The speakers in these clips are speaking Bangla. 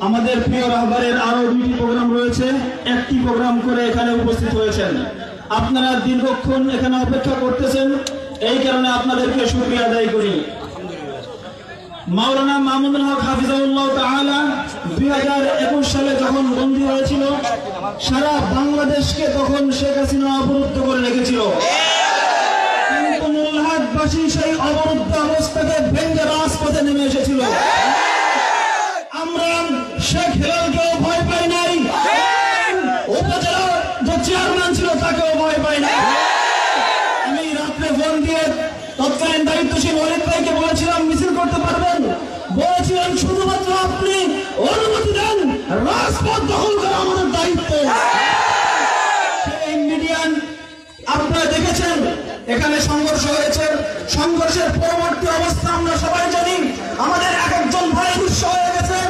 আমাদের প্রিয় রাহবারের আরো 2টি প্রোগ্রাম রয়েছে, একটি প্রোগ্রাম করে এখানে উপস্থিত হয়েছেন। আপনারা দীর্ঘক্ষণ এখানে অপেক্ষা করতেছেন, এই কারণে আপনাদেরকে শুকরিয়া আদায় করি। মাওলানা মামুনুল হক হাফিজাহুল্লাহ তাআলা 2021 সালে যখন বন্দী হয়েছিল, সারা বাংলাদেশকে তখন শেখ হাসিনা অবরুদ্ধ করে রেখেছিল, কিন্তু মূলহাটবাসী সেই অবরুদ্ধ অবস্থাকে ভেঙে রাজপথে নেমে এসেছিল। আমরা শেখ হেলালকেও ভয় পাই নাই, উপজেলার যে চেয়ারম্যান ছিল তাকেও ভয় পাই নাই। আমি রাত্রে ফোন দিয়ে তৎকালীন দায়িত্বশীল ওয়ালিদ ভাইকে বলেছিলাম মিছিল করতে পারবেন, বলেছিলেন শুধুমাত্র আপনি অনুমতি দেন, রাজপথ দখল করা আমাদের দায়িত্ব। সেই মিডিয়ান আপনারা দেখেছেন এখানে সংঘর্ষ হয়েছে, সংঘর্ষের পরবর্তী অবস্থা আমরা সবাই জানি। আমাদের এক একজন ভাই উৎস হয়ে গেছেন,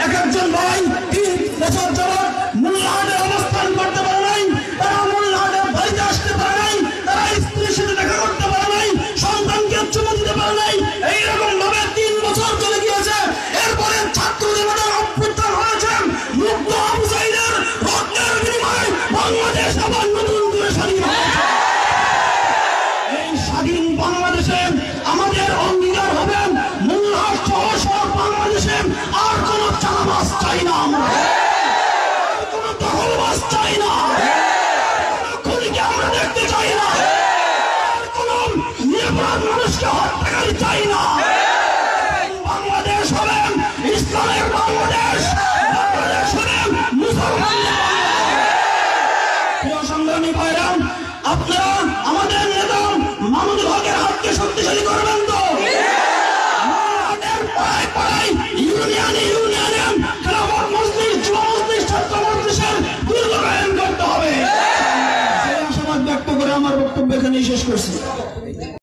এক একজন ভাই 3 বছর যাবৎ মূল্যহাটে অবস্থান করতে পারে নাই, তারা মূল্যহাটে বাড়িতে আসতে পারে নাই, তারা স্ত্রীর সাথে দেখা করতে পারে নাই, সন্তানকে চুমু দিতে পারে নাই। এইরকম ভাবে 3 বছর চলে গিয়েছে। এরপরে ছাত্রদের মধ্যে অভ্যুত্থান হয়েছে, মুক্ত আবু সাঈদের রক্তের বিনিময়ে বাংলাদেশ আবার নতুন করে স্বাধীন হয়েছে। এই স্বাধীন বাংলাদেশে আমাদের অঙ্গীকার হবে মূল্যহাট সহ বাংলাদেশে আর কোন চাঁদাবাজ চাই না, আমরা কোন দখলবাজ চাই না, খুনিকে আমরা দেখতে চাই না, কোন নিরপরাধ মানুষকে হত্যাকারী চাই না। বাংলাদেশ হবে ইসলামের বাংলাদেশ, বাংলাদেশ হবে মুসলমানদের বাংলাদেশ। প্রিয় সংগ্রামী ভাইরা, আপনারা আমাদের নেতা মামুনুল হকের হাতকে শক্তিশালী করবেন তো? পাড়ায় পাড়ায় ইউনিয়নে ইউনিয়নে খেলাফত মজলিস, যুব মজলিস, ছাত্র মজলিসের দুর্গ কায়েম করতে হবে। সেই আশাবাদ ব্যক্ত করে আমার বক্তব্য এখানেই শেষ করছি।